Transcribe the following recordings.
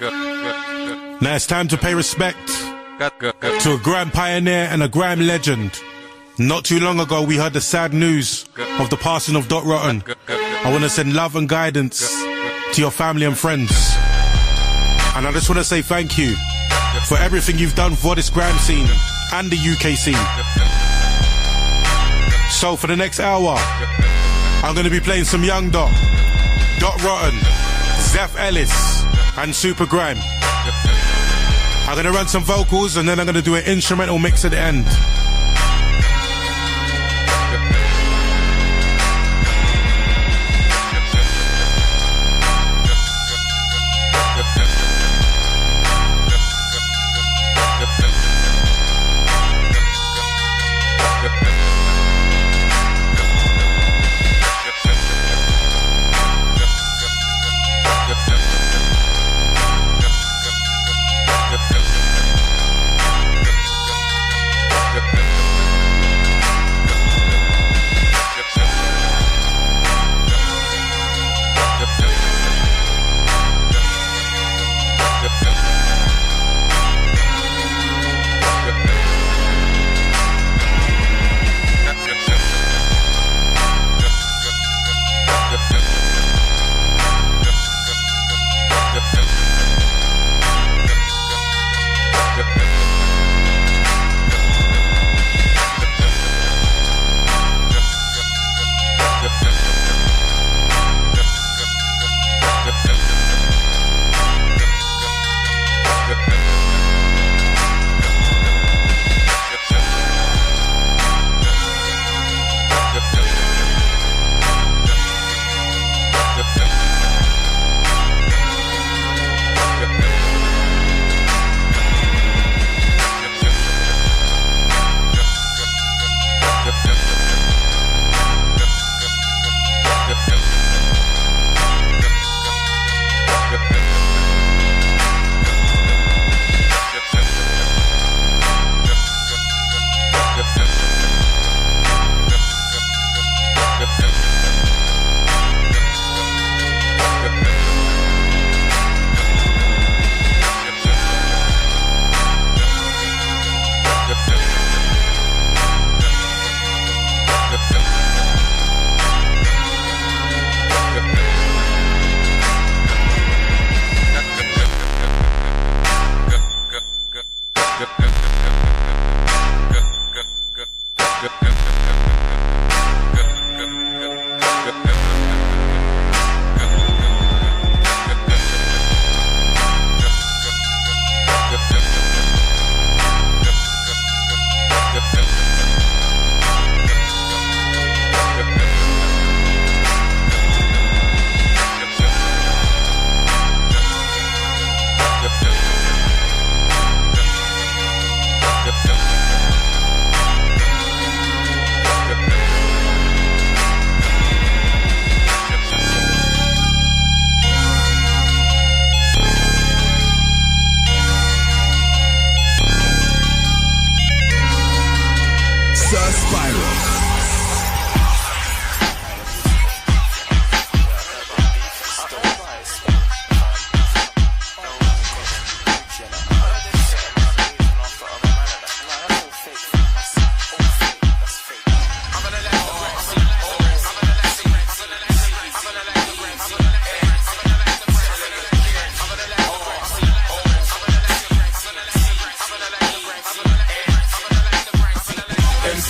Now it's time to pay respect to a grime pioneer and a grime legend. Not too long ago we heard the sad news of the passing of Dot Rotten. I want to send love and guidance to your family and friends. And I just want to say thank you for everything you've done for this grime scene and the UK scene. So for the next hour, I'm going to be playing some Young Dot, Dot Rotten, Zeph Ellis and Super Grime. I'm going to run some vocals and then I'm going to do an instrumental mix at the end.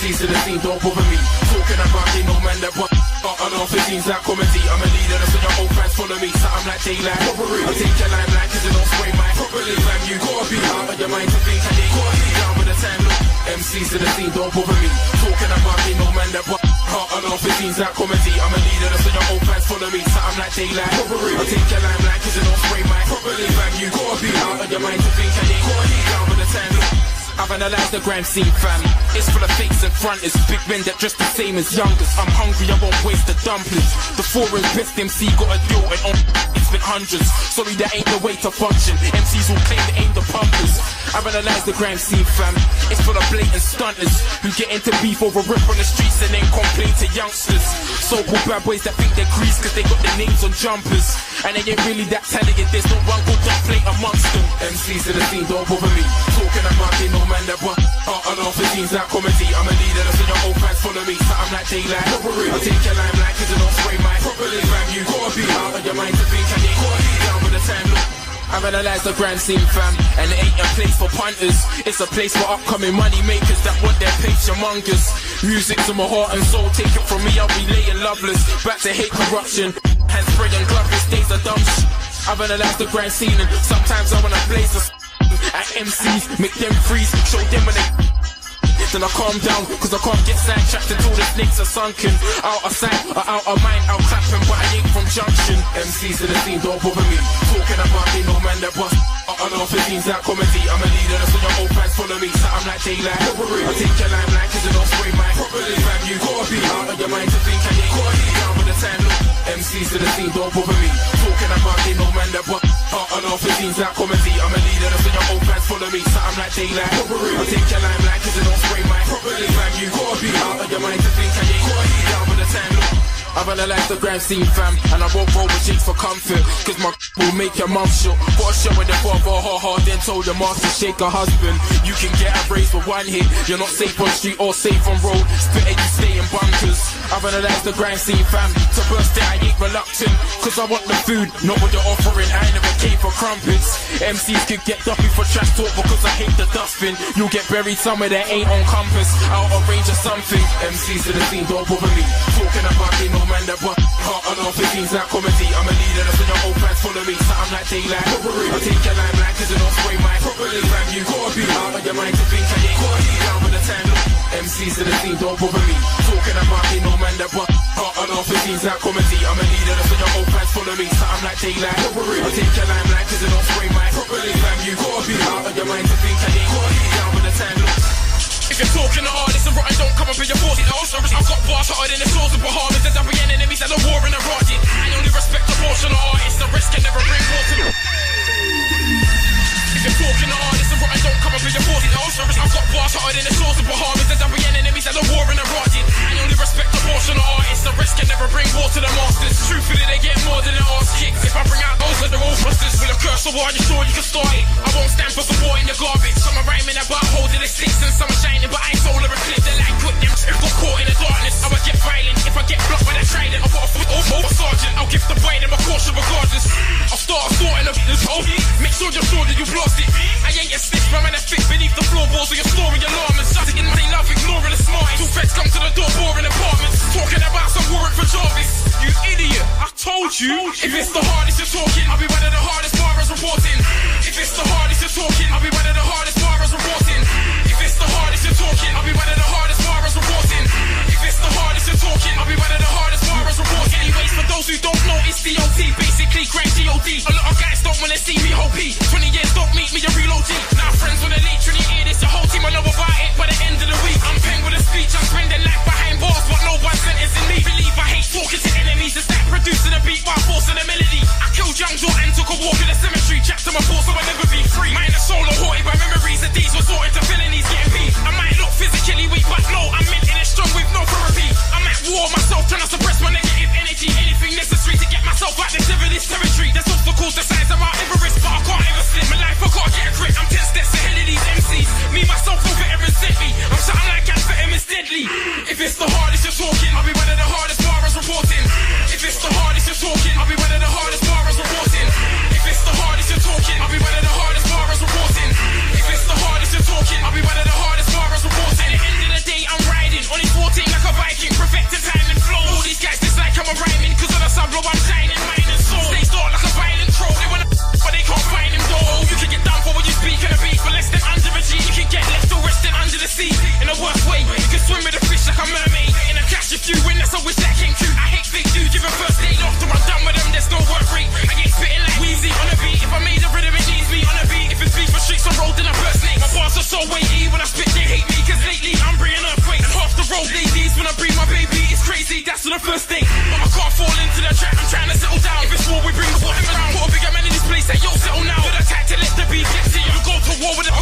MCs to the scene, don't bother me. Talking about they know man that want on off it seems like comedy. I'm a leader, that's when your old fans follow me. So I'm like daylight. I'll take your limelight, cause you don't spray mine. Properly, fam, you gotta be out of your mind to think I ain't gotta be down with the time. Look, MCs to the scene, don't bother me. Talking about they know man that want on off it seems like comedy. I'm a leader, that's when your old fans follow me. So I'm like daylight. I'll take your limelight, cause you don't spray mine. Properly, fam, you gotta be out of your mind to think I ain't gotta be down with the time. Look, I've analysed the grime scene, fam. It's full of fakes and fronters, big men that dress the same as youngers. I'm hungry, I won't waste the dumplings. The foreign's best MC got a deal and on it's been hundreds. Sorry, that ain't the way to function. MCs will claim they ain't the pumpers. I've analysed the grime scene, fam. It's full of blatant stunters who get into beef over rip on the streets and then complain to youngsters. So-called bad boys that think they're greased cause they got their names on jumpers. And they ain't really that talented, there's no one good that play among MCs to the scene, don't bother me. Talking about it, no man that but on off the scenes like comedy. I'm a leader, that's when your old fans follow me. So I'm like daylight. I take your limelight, cause you don't spray my properly. Fam, you gotta be out of your mind to think, and you gotta be down with the time. Look, I've analysed the grand scene, fam, and it ain't a place for punters. It's a place for upcoming money makers that want their page humongous. Music to my heart and soul, take it from me, I'll be laying loveless. Back to hate corruption, hands spray and gloveless, days are dumb I've analysed the grand scene and sometimes I wanna blaze the at MCs, make them freeze, show them when they then I calm down, cause I can't get sidetracked until the snakes are sunken. Out of sight, or out of mind, I'll clap them, but I ain't from junction. MCs to the scene, don't bother me. Talking about it, no man that bust. On off the scenes like comedy. I'm a leader, that's when your old fans follow me. So I'm like daylight. I take your limelight, cause you don't spray mine properly. Fam, you gotta be out of your mind to think, and you gotta be down with the time. Look, MCs to the scene, don't bother me. Talking about it, no man that bust. On off the scenes like comedy. I'm a leader, that's when your old fans follow me. So I'm like daylight. I take your limelight, cause you don't spray mine properly. Fam, you gotta be out of your mind to think, and you gotta be down with the time. Look, I've analysed the grand scene, fam, and I won't roll with chicks for comfort, cause my will make your mum shook. Got a show with the father, then told the master shake her husband. You can get a raise for one hit, you're not safe on street or safe on road. Spitting, you stay in bunkers. I've analysed the grand scene, fam, to burst it I ain't reluctant, cause I want the food, not what you're offering. I never came for crumpets. MCs could get duffy for trash talk because I hate the dustbin. You'll get buried somewhere that ain't on compass, out of range or something. MCs to the scene, don't bother me. Talking about it, no man that but on off the scenes like comedy. I'm a leader, that's when your old fans follow me. So I'm like daylight. I take your limelight, cause you don't spray mine properly. Fam, you gotta be out of your mind to think, and you gotta be down with the time. Look, MCs to the scene, don't bother me. Talking about it, no man that but on off the scenes like comedy. I'm a leader, that's when your old fans follow me. So I'm like daylight. I take your limelight, cause you don't spray mine properly. Fam, you gotta be out of your mind to think, and you gotta be down with the time. Look, if you're talking to artists and rotten, don't come up with your 40 I've got bars hotter than the swords of Bahamas. There's every enemies at the war in Iraq. I only respect the portion of artists, the rest can never bring war to them. If you're talking to artists and rotten, don't come up with your 40 I've got bars hotter than the swords of Bahamas. There's every enemies at the war in Iraq. I only respect the portion of artists, the rest can never bring war to the masters. Truthfully, they get more than their arse kicks. If I bring out those that they're all busters, will a curse or are you sure you can start it? I won't stand for supporting your garbage. Some are rhyming about holding the sticks and some are shining, but I ain't solar eclipse. The light put them got caught in the darkness. I would get violent if I get blocked by that trident. I've got a foot or sergeant. I'll give the boy them a caution regardless. I'll start a thought in this hole. Make sure you're sure that you blast it. I ain't a snitch, but man, I fit beneath the floorboards of your story alarm and shutting in my love, ignoring the smart. Two feds come to the door, boring apartments, talking about some warrant for Jarvis. You idiot, I told you. If it's the hardest you're talking, I'll be one of the hardest bars reporting. If it's the hardest you're talking, I'll be one of the hardest bars reporting. If it's the hardest you're talking, I'll be one of the hardest bars reporting. If it's the hardest you're talking, I'll be one of the hardest bars reporting. Anyways, for those who don't know, it's DOT, basically grand GOD. A lot of guys don't wanna see me whole P. 20 years don't meet me a real OG. Now friends when they lead Trinity hear this, the whole team I know about it by the end of the week. I'm paying with a speech, I'm spending life behind bars, but no one sentencing me. Believe I hate talking to enemies, and start producing a beat while forcing a melody. I killed young Joe and took a walk in the cemetery, trapped to my port so I'll never be free. Mine a soul haunted by memories of these resorting to felonies, getting beat. I might look physically weak, but no, I'm mentally strong with no therapy. I'm at war myself, trying to suppress my negative energy. Anything necessary to get myself out this civilist territory. There's obstacles the size of Mount Everest, but I can't ever slip. My life I gotta get a grip. I'm 10 steps ahead of these MCs. Me myself no veterans sent me. I'm something like amphetamines deadly. If it's the hardest you're talking, I'll be one of the hardest bars reporting. If it's the hardest you're talking, I'll be one of the hardest bars reporting. If it's the hardest you're talking, I'll be one of the hardest bars reporting. If it's the hardest you're talking, I'll be one of the hardest bars reporting. At the end of the day, I'm riding on his 14 like a Viking, perfecting time and flow. All these guys dislike I'm a rhyming, cause on the sub blow I'm shining, mind and soul. Stay dark like a violent troll. They wanna but they can't find him though. You can get down for what you speak on a beat, for less than under a G. You can get left or resting under the sea. In a worse way, you can swim with a fish like a mermaid. In a clash if you win, that's a wish that came true. I hate fake dudes, give a first aid. After I'm done with them, there's no work rate. I get spitting like Weezy on a beat. If I made a rhythm, it needs me on a beat. If it's beef for streets, I'm rolled in a first name. My bars are so weighty, when I spit they hate me, cause lately I'm bringing earthquakes. And half the road ladies, when I bring my baby, it's crazy, that's on the first date. But I can't fall into the trap, I'm trying to settle down. If it's war, we bring the bottom around. Put a bigger man in this place, say yo, settle now. You're the type to let the beat get to you. You go to war with it,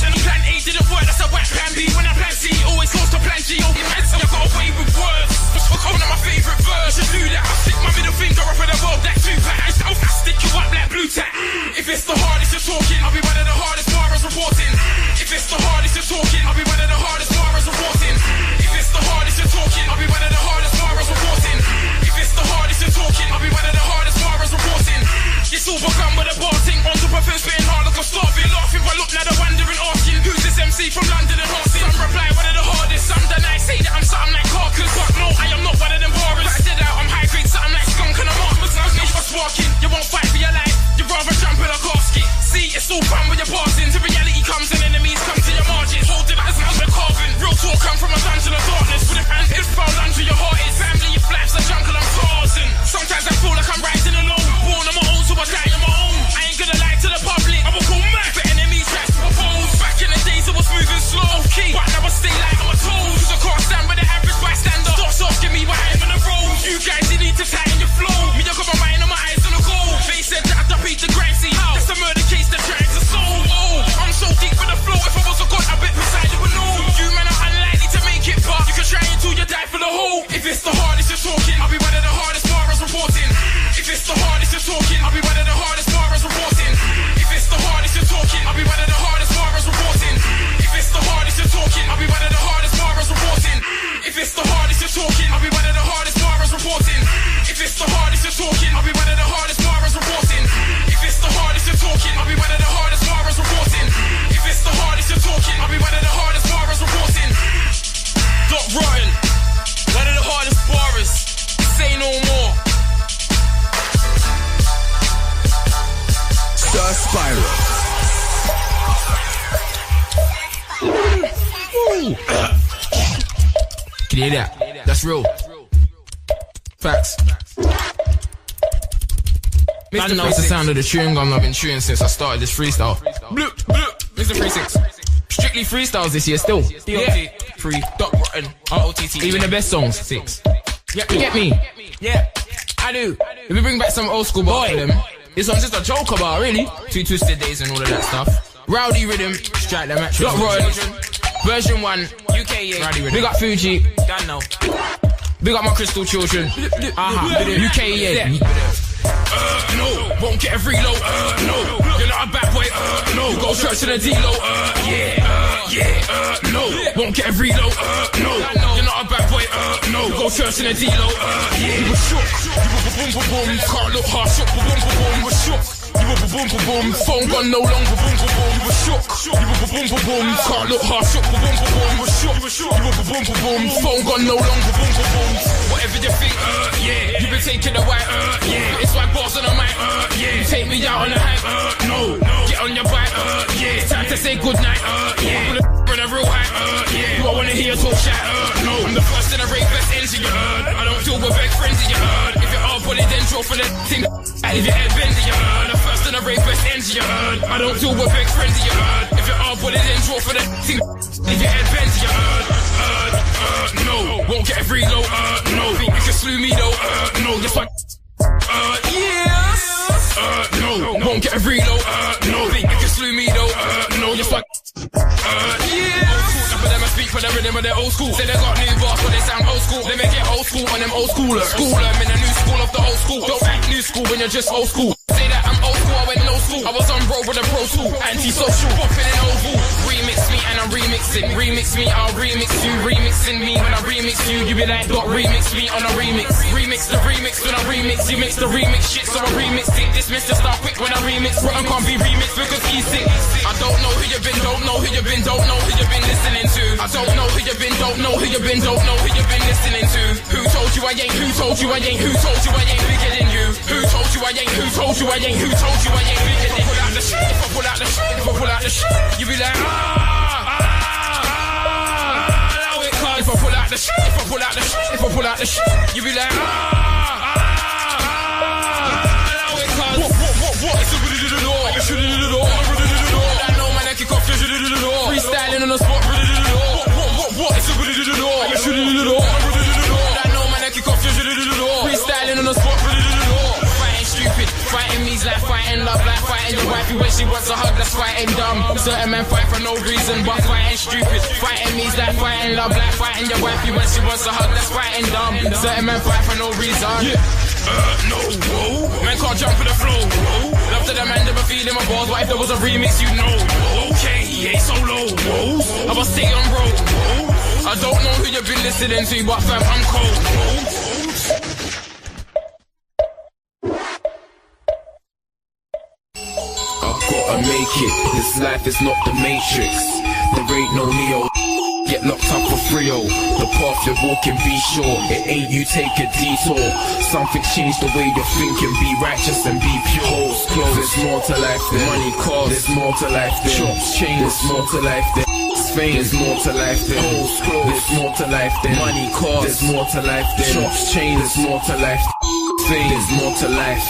and plan A didn't work, that's a whack plan B. When I plan C, always goes to plan G. Oh, you got away with words. One of my favourite verse. You should do that. I stick my middle finger up in the world, that two pack. I'll stick you up like blue tack. If it's the hardest you're talking, I'll be one of the hardest bars reporting. If it's the hardest you're talking, I'll be one of the hardest bars reporting. If it's the hardest you're talking, I'll be one of the hardest bars reporting. If it's the hardest you're talking, I'll be one of the hardest bars reporting. It's all begun with a bar thing. On top of it, spitting hard like a starving. Laughing but look now they're wondering, asking who's this MC from London and Austin. Some reply one of the hardest, some deny, say that I'm something like carcass. But no, I am not one of them bars. But I did out, I'm high grade, something like skunk and I'm marvelous. Now me for sparking, you won't fight for your life. You'd rather jump in a casket. See, it's all fun with your passing. Till reality comes and enemies come to your margins. Hold it as an carving. Real talk come from a dungeon of darkness. With a hand is found under your heart is family, your flaps, a jungle, I'm causing. Sometimes I feel like I'm rising alone. Born on my own, so I die on my own. I ain't gonna lie to the public, I will go mad for enemies that's proposed. Back in the days it was moving slow, key, but now I stay like I'm a toad. Cause I can't stand with the average bystander. Starts asking me why I'm on the road. You guys, you need to tighten your flow. Me, I got my mind on my eyes on the goal. They said that I beat the grind, see how? That's a murder case that drags a soul. Oh, I'm so deep with the flow, if I was a god, I bet beside you would know. You men are unlikely to make it, but you can try until you die for the whole. If it's the hardest you're talking, I'll be one of the hardest bars reporting. If it's the hardest you're talking, I'll be one of the hardest bars reporting. If it's the hardest you're talking, I'll be one of the hardest bars reporting. If it's the hardest you're talking, I'll be one of the hardest bars reporting. If it's the hardest you're talking, I'll be one of the hardest bars reporting. If it's the hardest you're talking, I'll be one of the hardest bars reporting. If it's the hardest you're talking, I'll be one of the hardest bars reporting. If it's the hardest you're talking, I'll be one of the hardest bars reporting. Dot Rotten, one of the hardest bars. Say no more. Sir Spyro. Can you hear that? That's real. Facts. Man knows the sound of the chewing gum I've been chewing since I started this freestyle. Bloop, bloop. Mr. 36. Strictly freestyles this year still. Yeah. Free. Dot Rotten. ROTT. Even the best songs. 6. Yeah, you get me? Yeah. I do. If we bring back some old school bars for them, this one's just a joker bar, really. 2 Twisted Days and all of that stuff. Rowdy rhythm. Strike the match. Dot Rotten. Version 1. UK, yeah. Rowdy rhythm. Big up Fuji. Done now. Big up my crystal children. UK, yeah. No, won't get a reload, no, you're not a bad boy, no, go church to the D-Lo, no, won't get a reload, no, you're not a bad boy, no, go church to the D-Lo, you were shook, you were boom, can't look hard, shook, boom, you were shook. You were boom, phone gone no longer, boom, you were shook. You were boom, can't look hard, shook, boom, you were shook. You were boom, phone gone no longer, boom. Whatever you think, yeah, you been taking the white, yeah. It's like boss on the mic, yeah. You take me out on the hype, no. Get on your bike, yeah. Time to say goodnight, yeah. On a real hype, yeah. Do I wanna hear talk chat, no. I'm the first in the rave best ends, you heard. I don't deal with big friends, you heard. If you're all body, then draw for the thing. And if your head bends, you heard. First in the rave best ends, you heard. I don't deal with big friends, you heard. If you're all put it in, draw for the thing. If your head bends, you heard. No, won't get a reload, no. Think you can slew me though, no. Just like, yes. No, won't get a reload, no. Think you can slew me though, no. Just like, yes. For them I speak for the rhythm of their old school. Say they got new bars but they sound old school. They make it old school on them old schoolers. School them in the new school of the old school. Don't act new school when you're just old school. Say that I'm old school, I went no school. I was on road with a pro school. Anti-social, popping in oval. Remix me and I'm remixing. Remix me, I'll remix you. Remixing me when I remix you. You be like, dot remix me on a remix. Remix the remix when I remix. You mix the remix shit so I remix it. This Mr. Star quick when I remix. Rotten can't be remixed because he's sick. I don't know who you been, don't know who you been, don't know who you been listening to. I don't know who you been, don't know who you been, don't know who you been listening to. Who told you I ain't, who told you I ain't, who told you I ain't bigger than you? Who told you I ain't, who told you I ain't, who told you I ain't bigger than you? Pull out the shit, if I pull out the shit, if I pull out the shit, you be like, if I pull out the shit, if I pull out the shit, if I pull out the shit, you be like, what? It's a really the door, you should do the door, I know man, I kick off, you should do the door, freestyling on the spot, what? It's a really the door, you should do the door, I know man, I kick off, you should do the door, freestyling on the spot, fighting stupid, fighting me's like fighting love like fighting your wifey when she wants a hug, that's fighting dumb. Certain men fight for no reason, but fighting stupid. Fighting me's like fighting love, like fighting your wifey when she wants a hug, that's fighting dumb. Certain men fight for no reason. No, whoa. Men can't jump for the flow, whoa. Love to the man, never feeling my balls. What if there was a remix, you know? Okay, he ain't so low, whoa. I was stay on road, whoa. I don't know who you've been listening to, but fam, I'm cold, whoa. I've gotta make it, this life is not the Matrix. There ain't no Neo, get locked up for Frio. The path you're walking, be sure, it ain't you take a detour. Something changed the way you're thinking, be righteous and be pure. Holes closed, there's more to life than money cars. There's more to life than shops chains. There's more to life than fame. There's more to life than holes closed. There's more to life than money cars. There's more to life than shops chains. There's more to life than fame. There's more to life.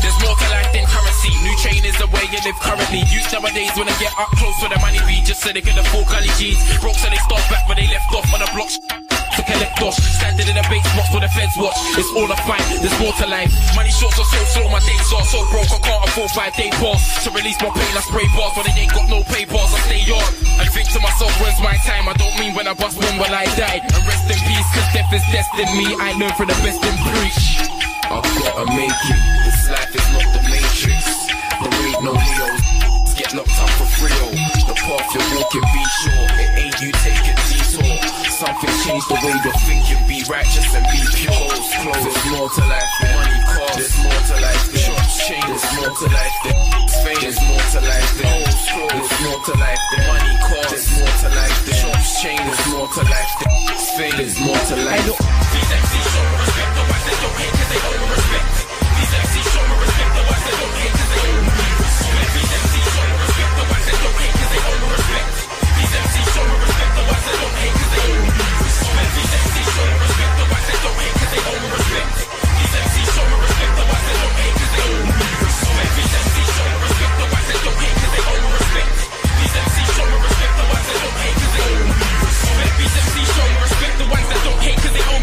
There's more to life than currency. New chain is the way you live currently. Youth nowadays when they get up close for the money be just so they can afford Cali G's. Broke so they start back where they left off on the block to collect dosh. Standing in a base box where the feds watch. It's all a fight, there's more to life. Money shorts are so slow, my days are so broke. I can't afford 5-day pass. To release my pain, I spray bars, but they ain't got no pay bars. I stay on and think to myself, when's my time? I don't mean when I bust, when will I die? And rest in peace, cause death is destined me. I learn from the best and preach. I've gotta make it, this life is not the Matrix. There ain't no Leos, get locked up for Frio. The path you're walking, be sure, it ain't you take a detour. Something changed the way you're thinking, be righteous and be pure. Holes closed, there's more to life than money cars. There's more to life than shops chains. There's more to life than fame. There's more to life than holes closed. There's more to life than money cars. There's more to life than shops chains. There's more to life than fame. There's more to life. These MCs show me respect, the ones that don't hate cause they owe me respect. These MCs show me respect, the ones that don't hate cause they owe me respect. These MCs show me respect, the ones that don't hate cause they owe me respect. These MCs show me respect, the ones that don't hate cause they owe me respect. These MCs show me respect, the ones that don't hate cause they owe me respect. These MCs show me respect, the ones that don't hate cause they owe me respect. These MCs show me respect, the ones that don't hate cause they owe me respect. These MCs show me respect, the ones that don't hate cause they owe me respect. These MCs show me respect, the ones that don't hate cause they owe me respect.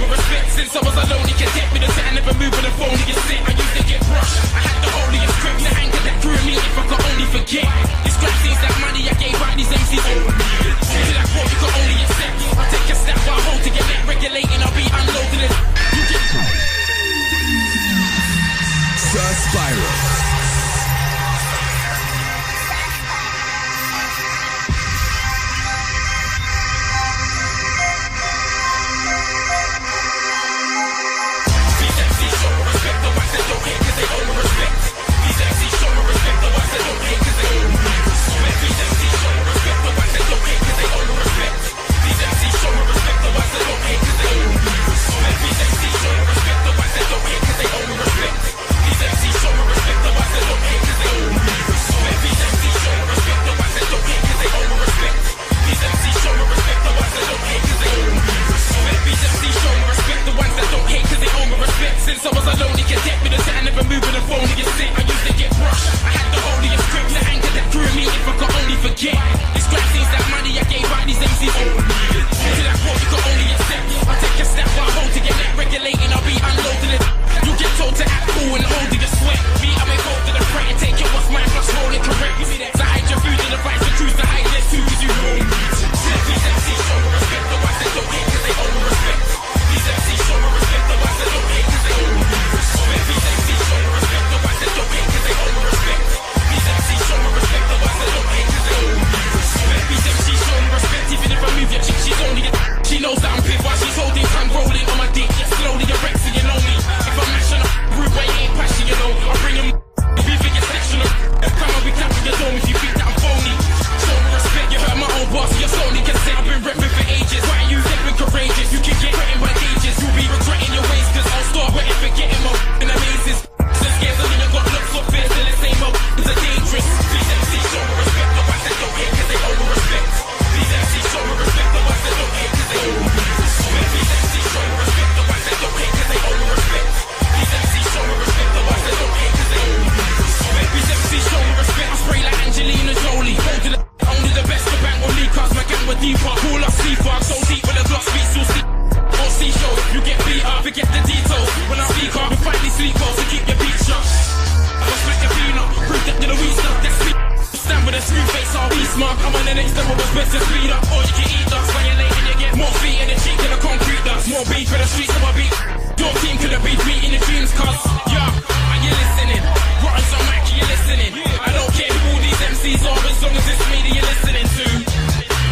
smart, I'm on the next level, what's best to speed up. Or you can eat dust, violate and you get more feet in the cheek than a concrete dust. More beef for the streets, so I beat. Your team could have beat me in the dreams, cuz. Yeah, are you listening? Rotten some mic, are you listening? I don't care who all these MCs are, as long as it's me that you're listening to.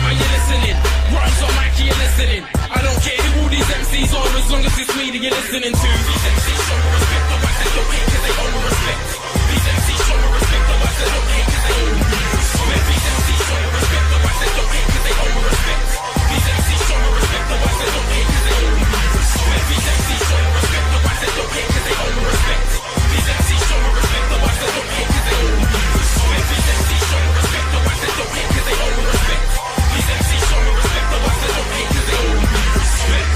Are you listening? Rotten some mic, are you listening? I don't care who all these MCs are, as long as it's me that you're listening to. These MCs show me respect, the ones that don't hate, cause they owe me respect. These MCs show me respect, the ones that don't hate, cause they owe me respect. These MCs show me respect, the ones that don't hate, cause they owe me respect. These MCs show me respect, the ones that don't hate, cause they owe me respect. These MCs show me respect, the ones that don't hate, cause they owe me respect. These MCs show me respect, the ones that don't hate, cause they owe me respect. These MCs show me respect, the ones that don't hate, cause they owe me respect. These MCs show me respect, the ones that don't hate, cause they owe me respect.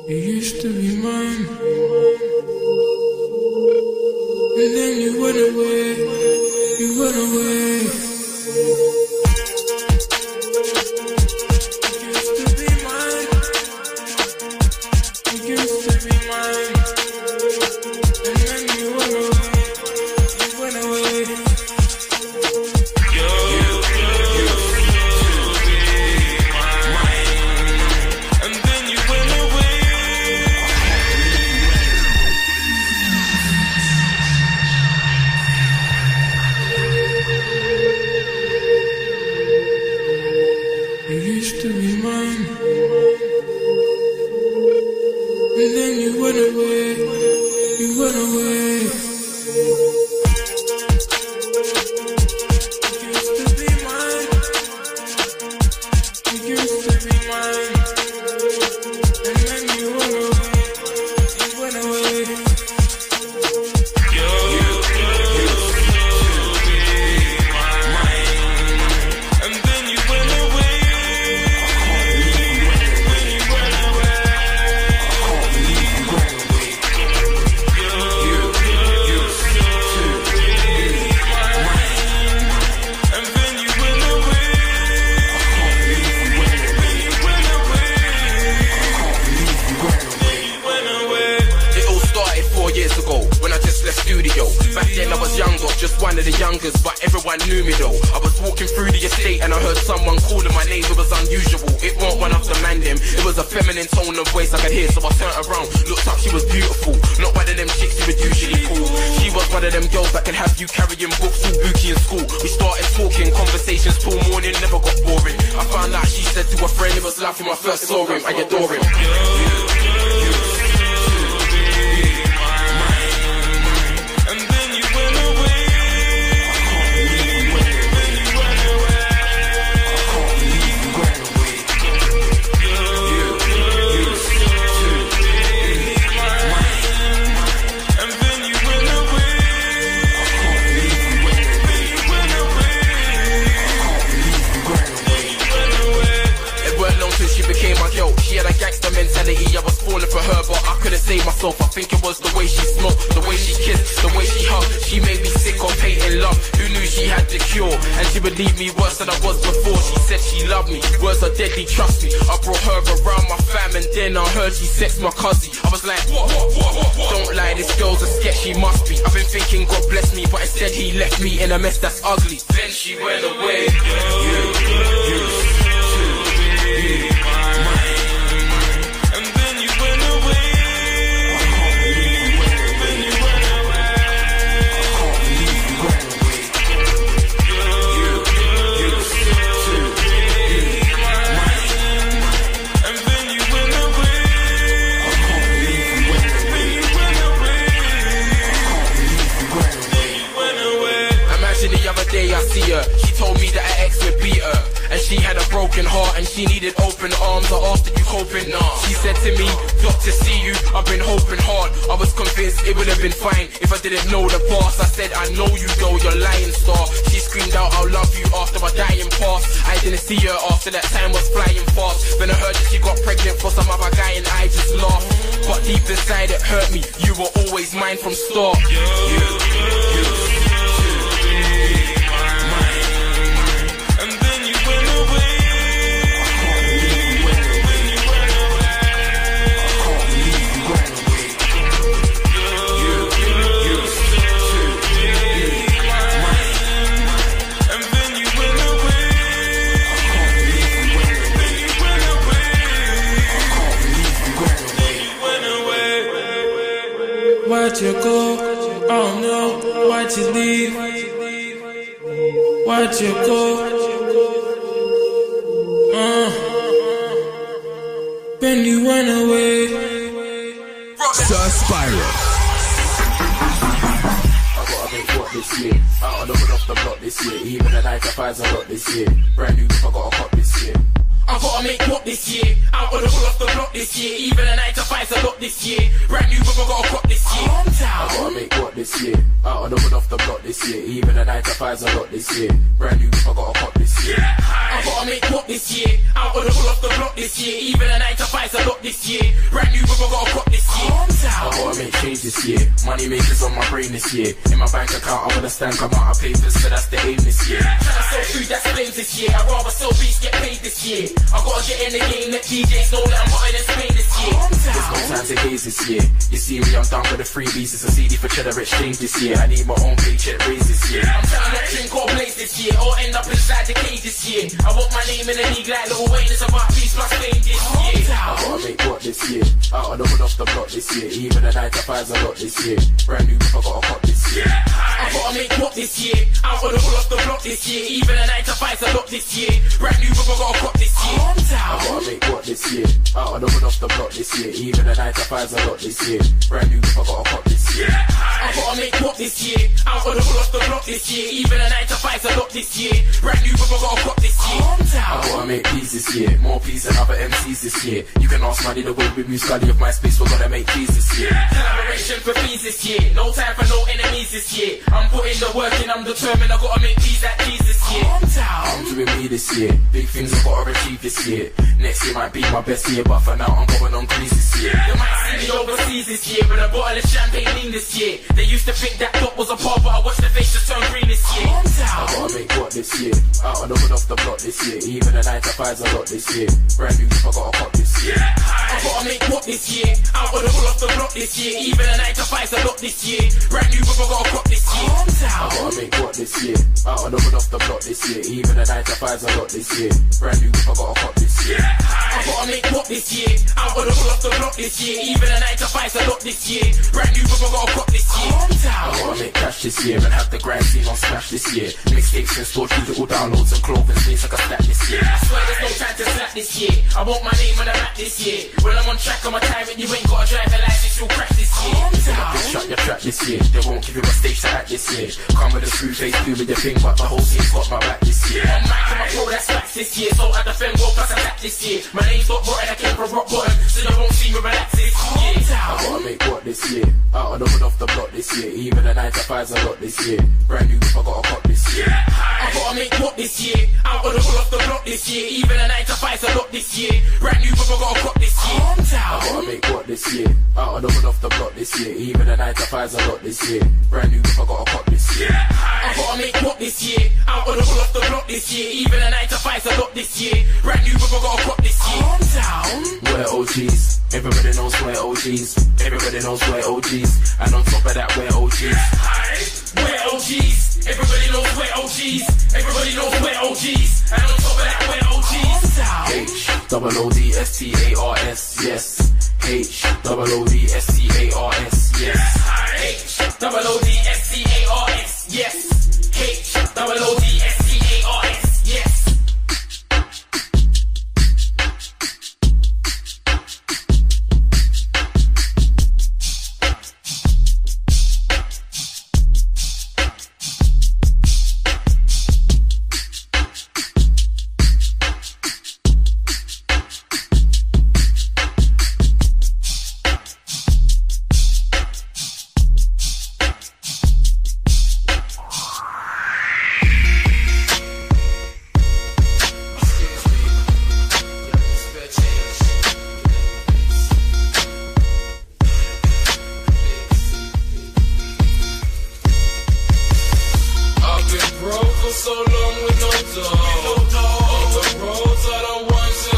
You used to be mine, and then you went away, you went away. You used to be mine, you used to be mine, and then you went away, you went away. You used to be mine, and then you went away. You used to be mine, and then you went away, you went away. You used to be mine, you used to be mine, and then you went away, you went away. You used to be mine, and then you went away. Back then I was younger, just one of the youngest, but everyone knew me though. I was walking through the estate and I heard someone calling my name. It was unusual, it weren't one of the man them. It was a feminine tone of voice I could hear, so I turned around, looked up, she was beautiful. Not one of them chicks you would usually call. She was one of them girls that could have you carrying books all booky in school. We started talking, conversations till morning, never got boring. I found out she said to a friend it was like when I first saw him, I adore him. I was falling for her, but I couldn't save myself. I think it was the way she smoked, the way she kissed, the way she hugged. She made me sick of hating love. Who knew she had the cure? And she would leave me worse than I was before. She said she loved me, words are deadly, trust me. I brought her around my fam and then I heard she sexed my cousin. I was like, what? Don't lie, this girl's a sketch, she must be. I've been thinking God bless me, but instead he left me in a mess that's ugly. Then she went away. I see her, she told me that her ex would beat her, and she had a broken heart and she needed open arms. I asked, are you coping? Nah. She said to me, doctor, see you, I've been hoping hard. I was convinced it would have been fine if I didn't know the past. I said, I know you girl, you're lying star. She screamed out, I'll love you after my dying past. I didn't see her after that time was flying fast. Then I heard that she got pregnant for some other guy and I just laughed. But deep inside it hurt me, you were always mine from start. And then you went away. Why'd you go? I don't know. Why'd you leave? Why'd you go? When you went away. Sir Spyro. I gotta make what this year. Out on the hood off the block this year. Even the 9 to 5's a lot this year. Brand new, I got a cop this year. I gotta make what this year. Out on the hood off the block this year. Even the 9 to 5's a lot this year. Brand new, I got a cop this year. I gotta make what this year. Out on the hood off the block this year. Even the 9 to 5's a lot this year. Brand new, I got a cop this year. I gotta make what this year. Out on the hood off the block this year. Even the 9 to 5's a lot this year. Brand new, I got a cop this year. I gotta make change this year. Money makers on my brain this year. In my bank account, I wanna stank amount of papers, so that's the aim this year. Tryna sell food, that's flames this year. I'd rather sell beats, get paid this year. I gotta get in the game, let DJs know that I'm hot in Spain this year. There's no time to gaze this year. You see me, I'm down for the freebies. It's a CD for cheddar exchange this year. I need my own paycheck raise this year. I'm trying to drink or blaze this year, or end up inside the cage this year. I want my name in the league like Lil Wayne. It's about peace plus fame this year. I gotta make what this year. Out of the hood off the block this year. Even the 9 to 5's a lot this year. Brand new, I got a cop this year. I gotta make what this year. Out of the hood off the block this year. Even the 9 to 5's a lot this year. Brand new, I got a cop this year. I gotta make what this year. Out of the hood off the block this year. Even the 9 to 5's a lot this year. Brand new, I got a cop this year. I gotta make what this year. Out of the hood off the block this year. Even the 9 to 5's a lot this year. Brand new, I got a cop this year. I gotta make peace this year. More peace than other MCs this year. You can ask money the way we move study of my space. We're gonna make peace this year. Collaboration for fees this year. No time for no enemies this year. I'm putting the work in, I'm determined. I gotta make peace like peace this year. I'm doing me this year. Big things I gotta achieve this year. Next year might be my best year, but for now I'm going on cruise this year. You might see me overseas this year with a bottle of champagne lean this year. They used to think that dot was a part, but I watched the face just turn green this year. I gotta make what this year. Out on the hood off the block this year. Even the 9 to 5's a lot this year. Brand new, I got a cop this year. I gotta make what this year. Out on the hood off the block this year. Even the 9 to 5's a lot this year. Brand new, I got a cop this year. I gotta make what this year. Out on the hood off the block this year. Even the 9 to 5's a lot this year. Brand new, I got a cop this year. I gotta make what this year. Out on the hood off the block this year. Even the 9 to 5's a lot this year. Brand new, I got a cop this year. I gotta make cash this year and have the grand scene on smash this year. Mixtapes and store digital downloads and clothing space like a stack this year. I swear there's no time to slack this year. I want my name on the map this year. When I'm on track, I'm a time and you ain't got a driver license, you'll crash this year. Shut your trap this year. They won't give you a stage to act this year. Come with a screw face, do with your thing, but the whole team's got my back this year. I'm mic and my pro, that's facts this year. So I defend well plus attack this year. My name's not rotten, I came from rock bottom, so you won't see me relax this year. I gotta make what this year. Out on the hood off the block this year. Even the 9 to 5's a lot this year. Brand new, I got a cop this year. I gotta make what this year. Out on the hood off the block this year. Even the 9 to 5's a lot this year. Brand new, I got a cop this year. I gotta make what this year. Out on the hood off the block this year. Even the 9 to 5's a lot this year. Brand new, I got a cop this year. I gotta make what this year. Out on the hood off the block this year. Even the 9 to 5's a lot this year. Brand new, I got a cop this year. We're OGs. Everybody knows we're OGs. Everybody knows we're OGs. And on top of that, we're OGs. We're OGs. Everybody knows we're OGs. Everybody knows we're OGs. And on top of that, we're OGs. H-O-O-D-S-T-A-R-S, yes. H-O-O-D-S-T-A-R-S, yes. H-O-O-D-S-T-A-R-S, yes. H-O-O-D-S-T-A-R-S, yes. So long with no dough. On the roads I don't want to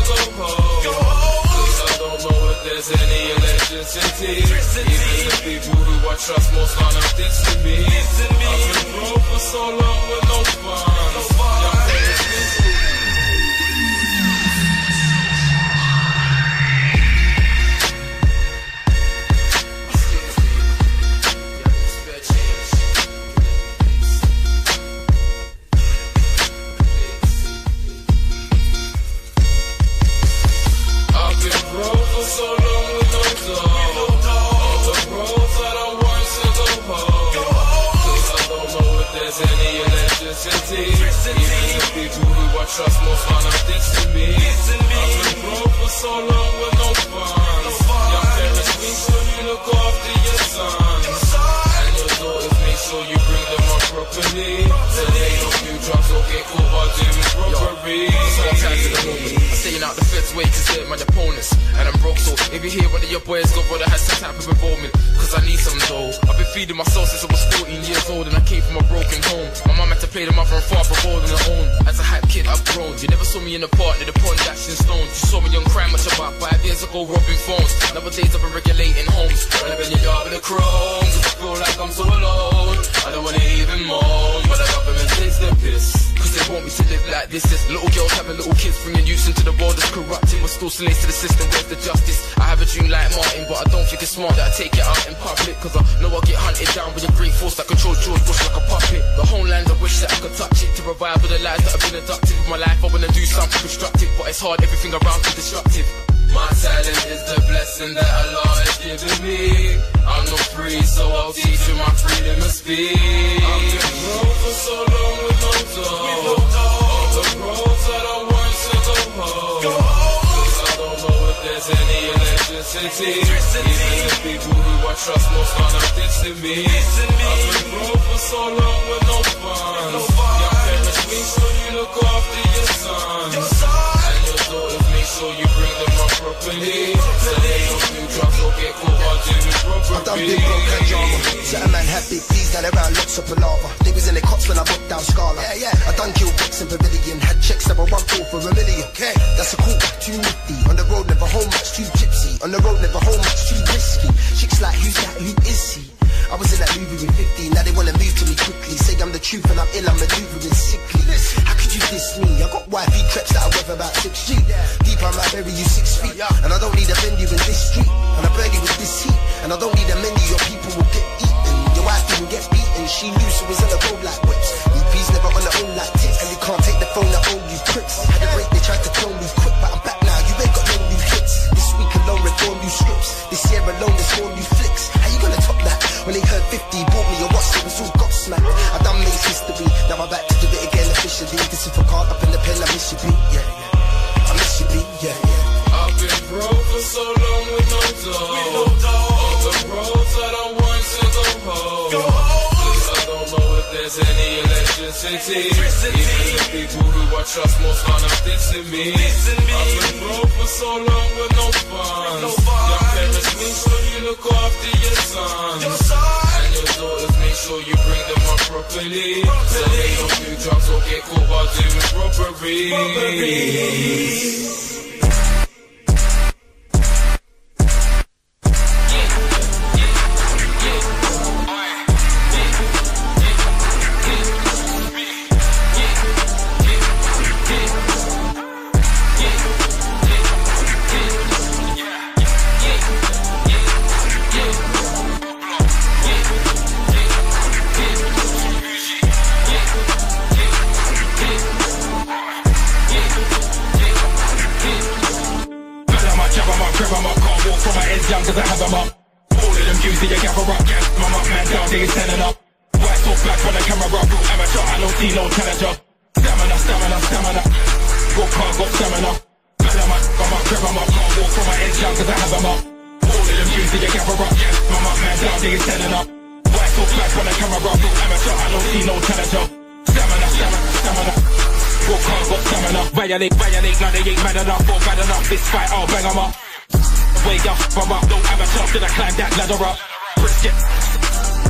go home. Cause I don't know if there's any electricity. Even the people who I trust most are not this to me. I've been broke for so long with no funds. trust most are not dissing me. I've been broke for so long with no funds. Your parents make sure you look after your sons. And your daughters make sure you bring them up properly. So they don't do drugs or get caught by doing robbery. Sometimes in the moment, I'm staying out the feds way to serve my opponents. And I'm broke, so if you hear one of your boys got brother has some type of involvement, cause I need some dough. I've been feeding myself since I was 14 years old, and I came from a broken home. My mum had to play the mother and father role on her own. As a hype kid, I've grown. You never saw me in the park, near the pond, dashing stones. You saw me on crime much about 5 years ago, robbing phones. Nowadays I've been regulating homes. When I'm in your yard with a chrome, cause I feel like I'm so alone. I don't wanna even moan, but the government takes the piss, cause they want me to live like this. There's little girls having little kids, bringing youth into the world that's corrupted. We're still slaves to the system, where's the justice? I have a dream like Martin, but I don't think it's smart that I take it out in public, cause I know I'll get hunted down with a great force that controls George Bush like a puppet. The homeland, I wish that I could touch it, to revive all the lives that have been abducted. With my life I wanna do something constructive, but it's hard, everything around me destructive. My talent is the blessing that Allah has given me. I'm not free, so I'll teach you my freedom of speech. I've been broke for so long with no dough. On the roads I don't want to go home. Cause I don't know if there's any electricity. Even the people who I trust most are not dissing me. I've been broke for so long with no funds. Your parents make sure you look after your sons. And your daughters make sure you bring them up properly. So they don't do drugs or get caught by doing robbery. I've done big broke and drama. Certain man had big P's down around lots of palaver. They was in the cops when I broke down Scala. I done kill bricks and pavilion. Had checks that were 1 for $1 million. That's a cool, too nifty. On the road never home much, too gypsy. On the road never home much, too risky. Chicks like, who's that, who is he? I was in that movie with 15, now they wanna move to me quickly. Say I'm the truth and I'm ill, I'm maneuvering sickly. How could you diss me? I got wifey creps that I weather about 6G. Deep I might bury you 6 feet. And I don't need a venue in this street. And I burn you with this heat. And I don't need a menu, your people will get eaten. Your wifey will get beaten, she loose, so it's on the road like whips. EP's never on the own like tips. And you can't take the phone, I own you pricks. Had a break, they tried to clone me quick, but I'm back now, you ain't got no new hits. This week alone, record new scripts. This year alone, there's 4 new flicks. How you gonna top that? When they heard 50, bought me a watch, it was all gobsmacked. I done made history, now I'm back to do it again officially. This is for caught up in the pen, I miss you, B, yeah. I miss you, B, yeah. I've been broke for so long with no dough. On the roads I don't want to go home. Cause I don't know if there's any electricity. Even the people who I trust most are not dissing me. I've been broke for so long with no funds. Your parents make sure you look after your sons. And your daughters make sure you bring them up properly. So they don't do drugs or get caught by doing robbery. Cause I have them up. All of them views that you gather up. My up man down, they is standing up. White or black on the camera, real amateur, I don't see no challenger. Stamina, stamina, stamina. Walk hard, got stamina. Grab them up, grab them up. Can't walk from my ends down cause I have them up. All of them views that you gather up. My up man down, they is standing up. White or black on the camera, real amateur, I don't see no challenger. Stamina, stamina, stamina. Walk hard, got stamina. Violate, violate, now they ain't mad enough or bad enough. This fight, I'll bang them up. Way up, from up, don't have a chance till I climb that ladder up. Brisket,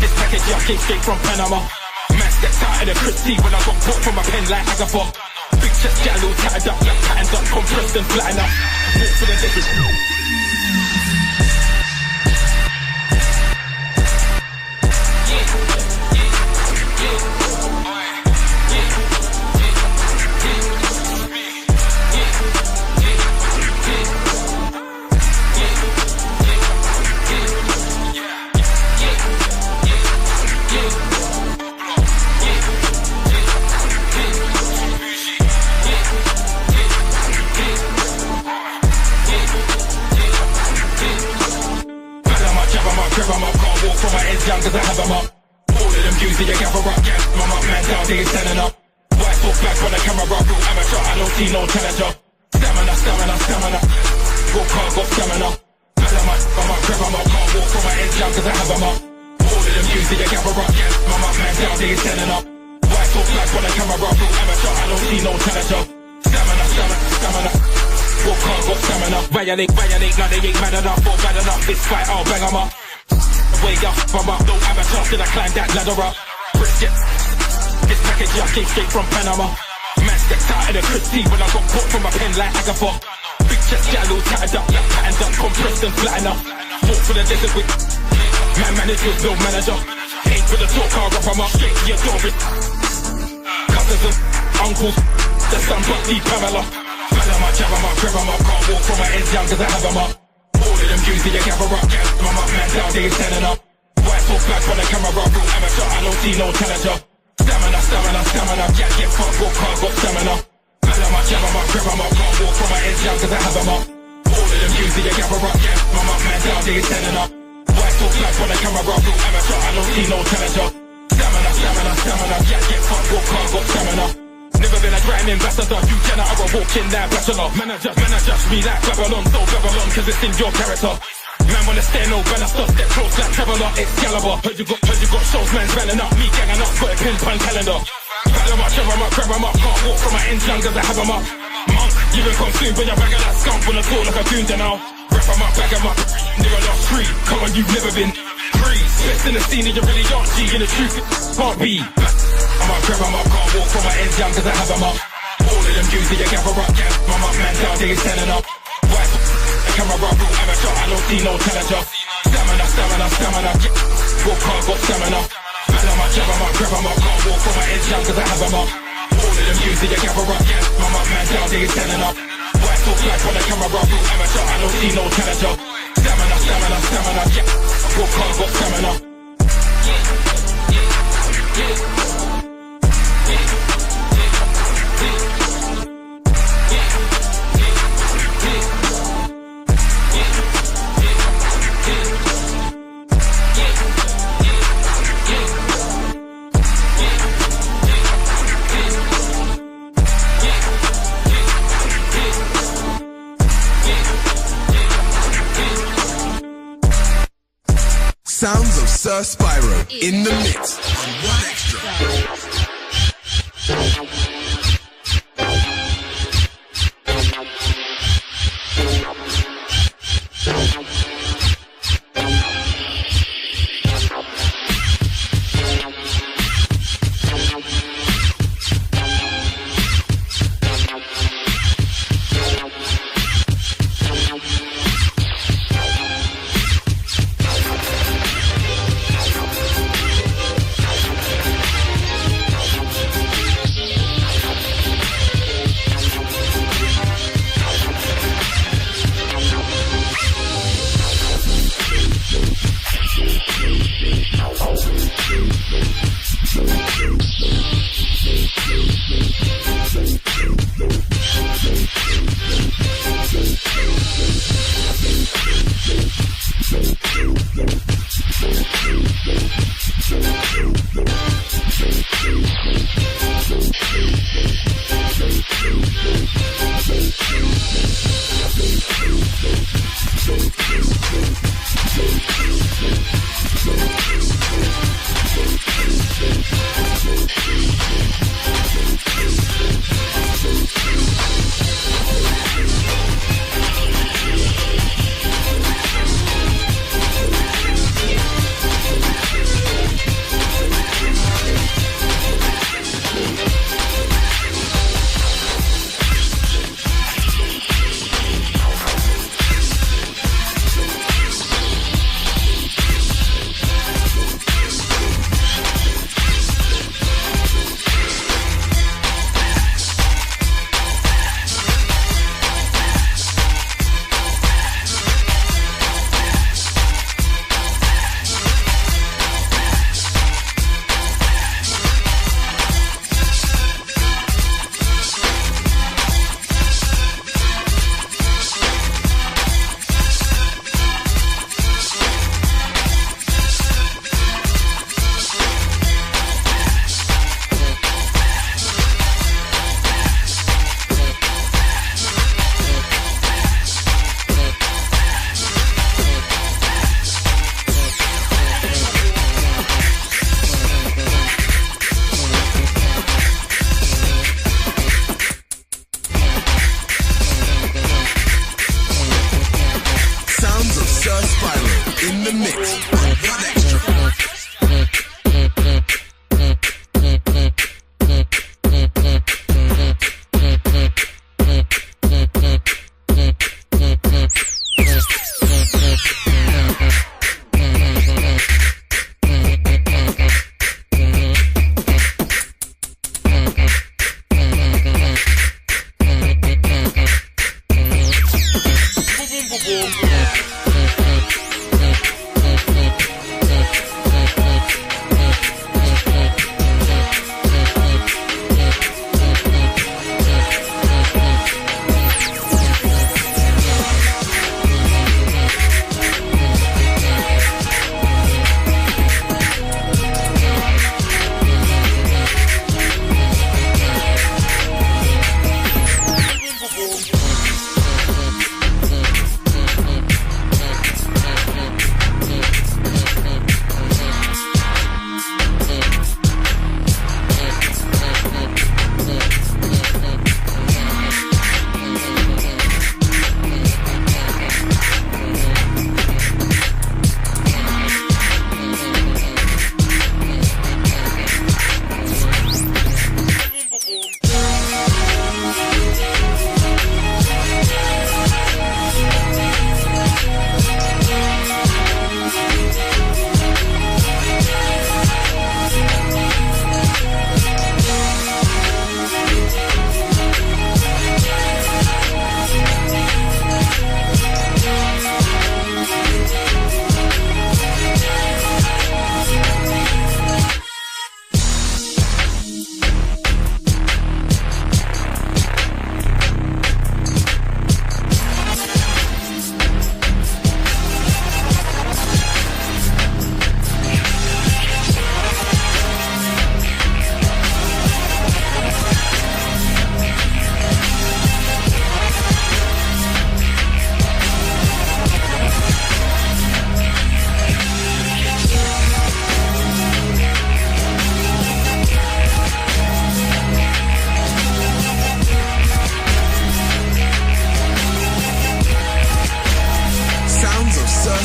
this package I came straight from Panama. Man steps out of the Christie when I got caught from a pen like Agatha. Big chest, get a little tattered up, like patterned up, compressed and flattened up. Walk for the difference. From my ends down cause I have them up. All of them views that you gather up. My up man down, they is standing up. White talk back when the camera roll. Real amateur, I don't see no challenger. Stamina, stamina, stamina. Go car, got stamina. Man, I'm a grab, I'm a can't walk from my ends down cause I have them up. All of them use the gather up, yeah. My man down there is standing up. Why talk back when the camera roll? Real amateur, I don't see no challenger. Stamina, stamina, stamina. Go car, got stamina. Violate, violate, now they ain't mad enough or bad enough. This fight, I'll bang them up. Way up, I'm up, don't have a chance till I climb that ladder up. Brisket, this package I came straight from Panama. Man stepped out of the crispy when I got caught from a pen like Agatha. Big chest, jallow, tattered up, patterned up, compressed and flat enough. Walk for the desert with man managers, no manager. Ain't for the talk, I'll wrap 'em up straight to your door. Cousins and uncles, the son Buckley, Pamela. Man, I'm a jab 'em up, grab 'em up, can't walk from my ends young cause I have 'em up. All of them use the gather up, yeah. My man down there is standing up. Why talk back when the camera roll? Real amateur, I don't see no challenger. Stamina, stamina, stamina. Yeah, get fucked, walk hard, got stamina. Man, I'm a jab 'em up, grab 'em up, can't walk from my ends young cause I have 'em up. All of them use the gather up, yeah. My man down there is standing up. Why talk back when the camera roll? Real amateur, I don't see no challenger. Stamina, stamina, stamina. Yeah, get fucked, walk hard, got stamina. Never been a grand ambassador, you cannot ever walk in that bachelor. Man, I just me like Babylon, so Babylon, cause it's in your character. Man wanna stay no banister, step close like Traveller, Excalibur. Heard you got shows, man's running up, me ganging up, got a pin pan calendar. Bag 'em up, shove 'em up, grab 'em up, can't walk from my ends young cause I have 'em up. Monk, you been consumed when you're bagging that skunk when I talk like a goon now. Wrap 'em up, bag 'em up, nigga lost free, come on, you've never been free. Best in the scene and you really aren't G, in the truth, can't be. I'm a grab 'em up, can't walk from my ends young cause I have 'em up. All of them use the gather up, yeah. My man down there is standing up. Why? The camera roll, real amateur, I don't see no challenger. Stamina, stamina, stamina. Walk hard, got stamina. Man, I'm a jab 'em up, grab 'em up, can't walk from my ends young cause I have 'em up. All of them use the gather up, yeah. My man down there is standing up. Why talk back when the camera roll? Real amateur, I don't see no challenger. Stamina, stamina, stamina. Walk hard, got stamina. Sounds of Sir Spyro in the mix on One Extra. the mix. One extra.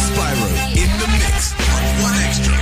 Spyro in the mix on One Extra.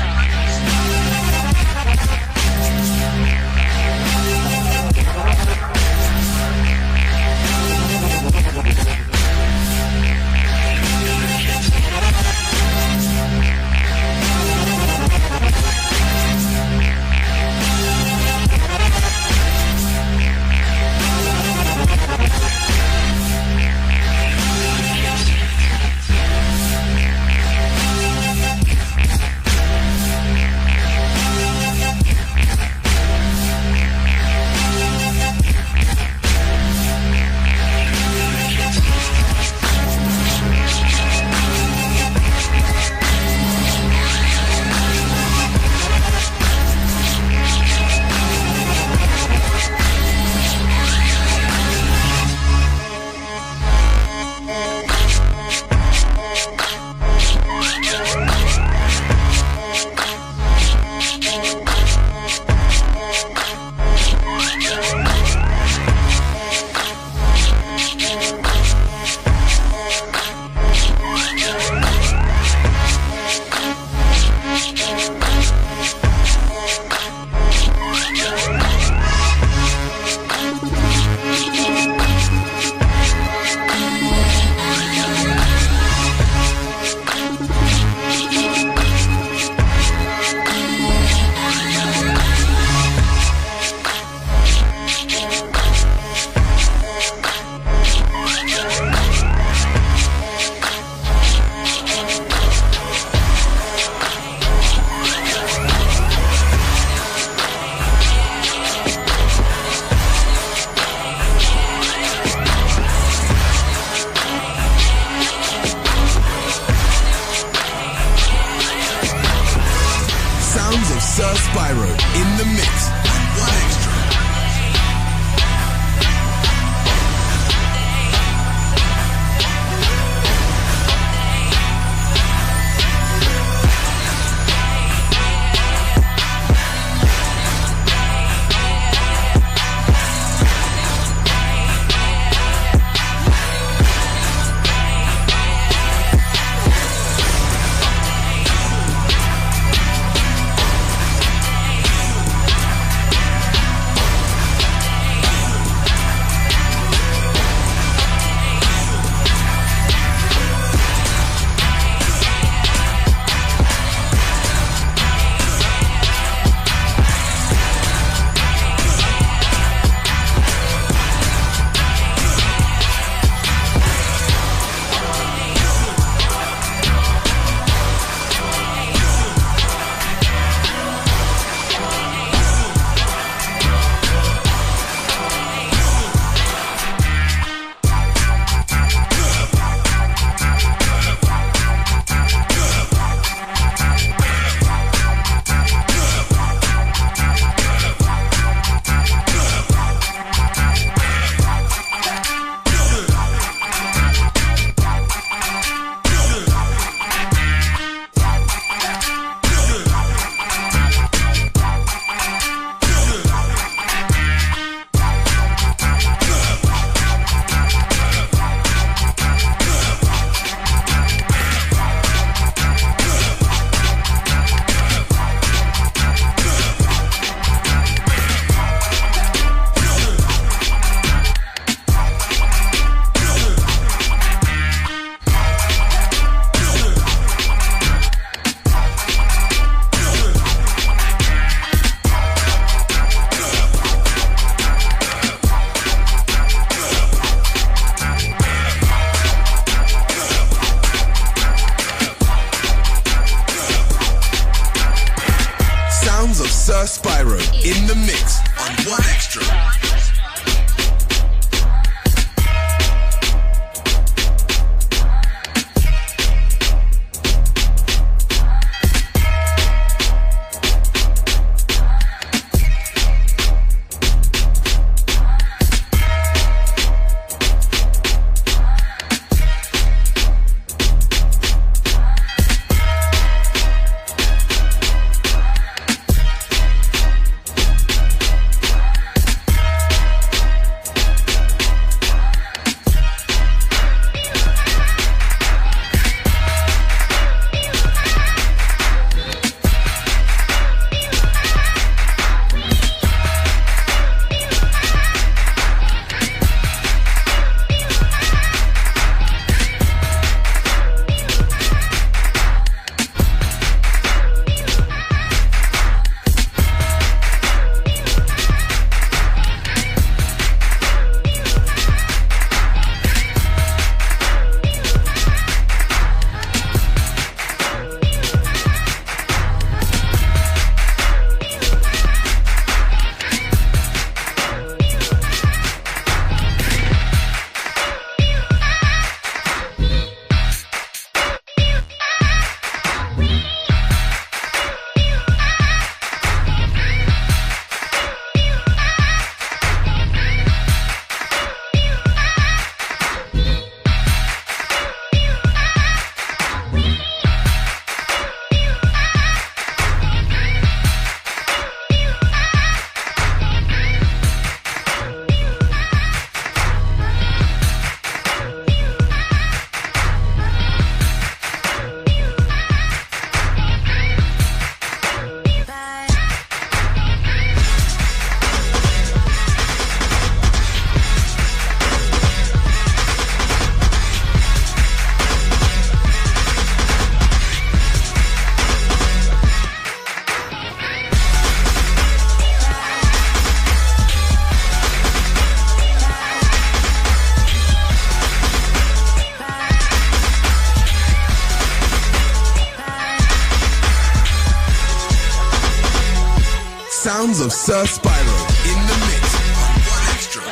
Spyro in the mix on One Extra. Sir Spyro in the mix on One Extra. Sounds of Sir Spyro in the mix on One Extra.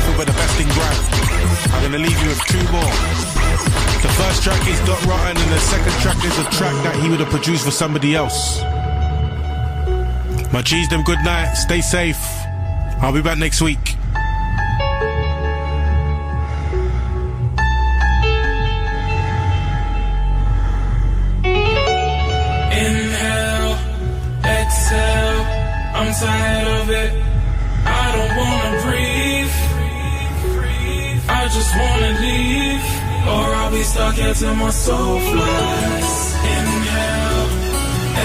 nothing but the best in grime. I'm gonna leave you with two more. The first track is Dot Rotten, and the second track is a track that he would have produced for somebody else. My G's, them good night, stay safe. I'll be back next week. Inhale, exhale, I'm tired of it. I don't wanna breathe. I just wanna leave, or I'll be stuck here till my soul flies. Inhale,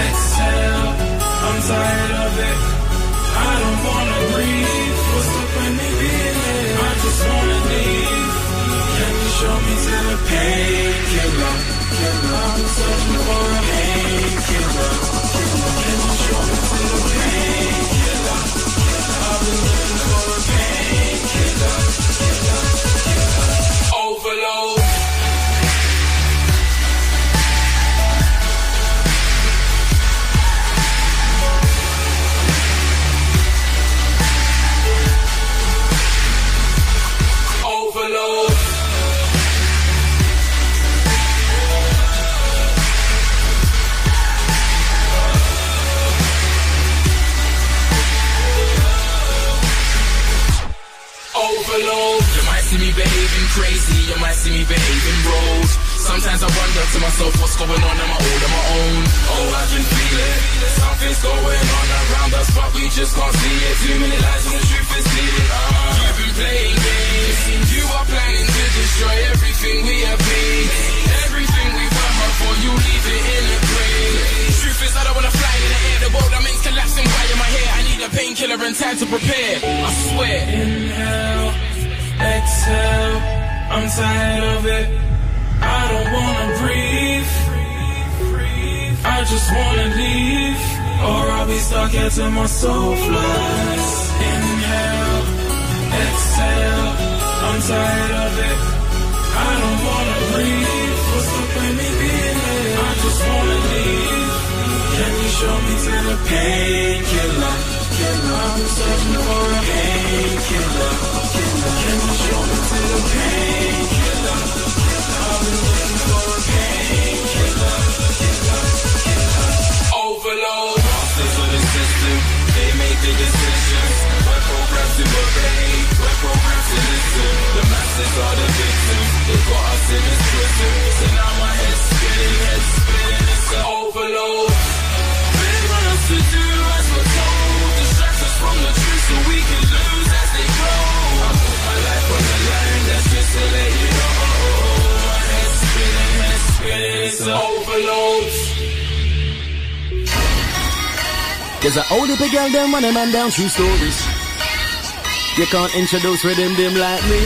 exhale, I'm tired of it. I don't wanna breathe. What's the point me being here? I just wanna leave. Can you show me to the painkiller? I've been searching for a painkiller. Can you show me to the painkiller? I've been looking for a painkiller. Overload. Overload. Overload. You might see me behaving crazy, you might see me behaving rogue. Sometimes I wonder to myself what's going on, am I all on my own? Oh, I can feel it. Something's going on around us, but we just can't see it. Too many lies and the truth is hidden. You've been playing games. You are planning to destroy everything we have made. Everything we've worked hard for, you leave it in a grave. Truth is I don't wanna fly in the air. The world that makes collapsing. Why am I here? I need a painkiller and time to prepare. I swear. Inhale, exhale, I'm tired of it. I don't wanna breathe. I just wanna leave, or I'll be stuck here till my soul flies. Inhale, exhale, I'm tired of it. I don't wanna breathe. What's the point me being here? I just wanna leave. Can you show me to the painkiller? I've been searching for a painkiller. Can you show me to the painkiller? I've been looking for a painkiller. Overload. Masters of the system, they make the decisions. We're programmed to obey, we're programmed to listen. The masses are the victims, they got us in this prison. So now my head's spinning, it's an overload. They want us to do as we're told. Distract us from the truth so we can lose as they grow. I put my life on the line, that's just to let you know. My head's spinning, it's an overload. There's a old hippie girl, them running man down true stories. You can't introduce rhythm them like me.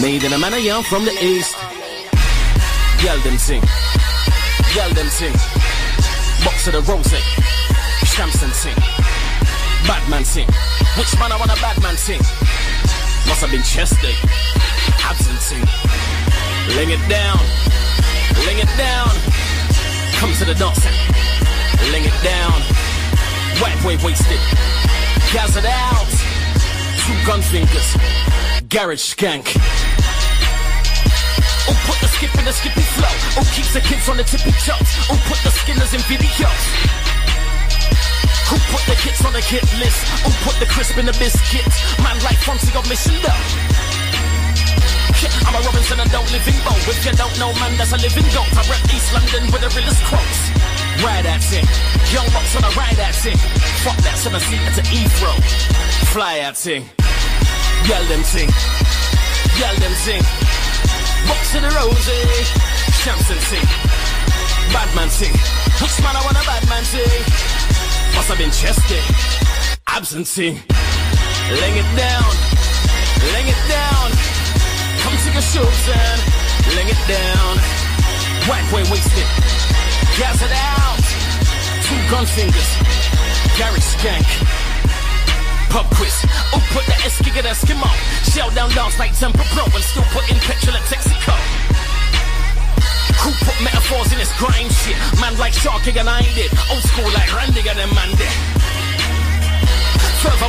Made in a manner young from the east. Yell them sing, yell them sing. Box of the rose, Shamson sing. Bad man sing. Which man I want a bad man sing? Must have been chest day. Absent sing. Ling it down, ling it down. Come to the dance and ling it down. White boy wasted, gas it out. Two gun fingers, garage skank. Oh, put the skip in the skippy flow. Oh, keeps the kids on the tippy toes. Oh, put the skinners in videos. Who put the hits on the hit list? Who put the crisp in the biscuits? Man like Fonzie on mission though. I'm a Robinson and don't live in boat. If you don't know, man, that's a living goat. I rep East London with the realest quotes. Ride that thing, young bucks on a ride that thing. Fuck that 7-seater to Heathrow. Fly that thing, yell them thing, yell them thing. Box to the rose, Shamson sing, bad man sing. Which man I want a bad man sing? Must have been chested, absent sing. Laying it down, laying it down. Come to your shoes and laying it down. White boy wasted, gas it out. Two gun fingers, garage skank. Pub quiz, oh put the Eski get Eskimo. Shell down dance like Temper Pro and still put in petrol at Texaco. Who put metaphors in this grime shit? Man like Sharky and I did. Old school like Randy and them man there.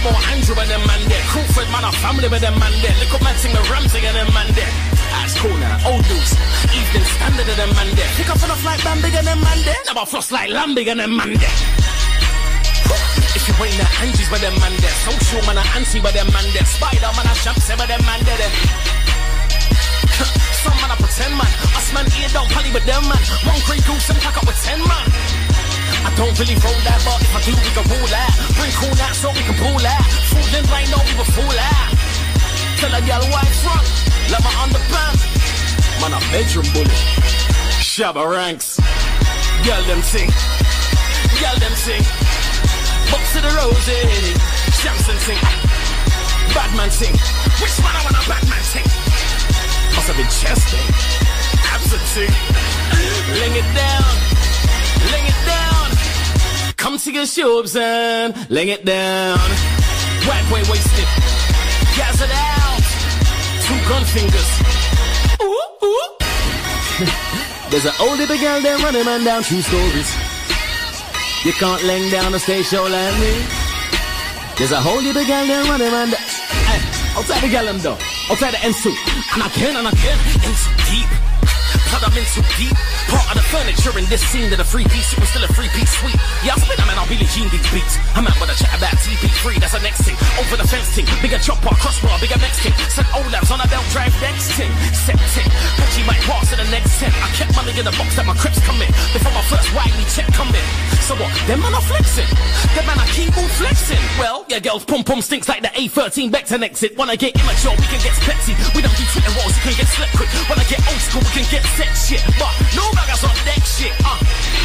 more Andrew and them man there. Crawford man, a family with them man there. Look up man sing the Ramsey and them man there. That's cool now, old dudes. Evening standard of them man there. Pick up on a flight Bambi and them man there. Never floss like Lambie and them man there. If you ain't the Angie's with them man there. Social man, a auntie with them man there. Spider man, a champ with them man there. Some man, I pretend man. Us man, ear down, pally with them man. One grey goose and pack up with 10 man. I don't really roll that, but if I do, we can roll that. Bring cool out so we can pull out. Fooling right now, we will fool out. Tell a girl white front, let my underpants. Man, a bedroom bully. Shabba ranks. Girl them sing. Girl them sing. Box to the roses. Shamson sing. Badman sing. Which one I want a Batman sing? Must have been chesting. Absent sing. Ling it down. Ling it down. Come to your shoes and ling it down. White boy wasted. Gas it out. 2 gun fingers. Ooh, ooh. There's an old little girl there running man down 2 stories. You can't ling down a stage show like me. There's a whole little girl there running man down. Hey, I'll try the girl them though. I'll try the N2. And I can. In too deep. Plug I'm in too deep. Part of the furniture in this scene that a 3-piece, it was still a 3-piece suite. Yeah, I spin them and I'll Billie Jean these beats. I'm out with a chat about TP3, that's the next thing. Over the fence thing, bigger chopper, crossbar, bigger next thing. Sent O-Labs on a belt drive next thing. Septic, Pudgy might pass to the next 10. I kept money in the box that my crips come in. Before my first widely check come in. So what, them man are flexing. Them man are keep on flexing. Well, yeah girls, pum-pum stinks like the A13 Becton exit. Wanna get immature, we can get spetsy. We don't do Twitter rolls, you can get slept quick. Wanna get old school, we can get set shit. But no baggers on that shit.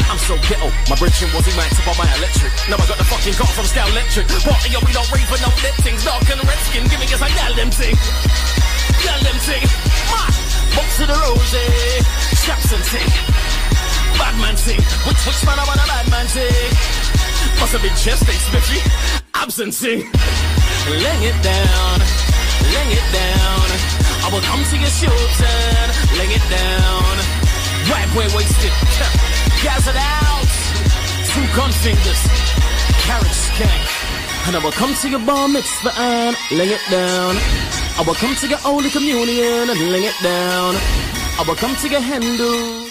I'm so ghetto. My bridging wasn't right to buy my electric. Now I got the fucking car from Scout Electric. Party yo, we don't rave for no lip things. Dark and red skin, give me just like gal them ting. Gal them ting. Box to the rosy. Straps and ting. Badman ting. Which man I want a badman ting? Must have been chest day Smithy. Absent ting. Laying it down. Laying it down. I will come to your shoes and lay it down. White boy wasted. Gas it out. 2 gun fingers. Carrot skank. And I will come to your bar mitzvah and lay it down. I will come to your holy communion and lay it down. I will come to your Hindu.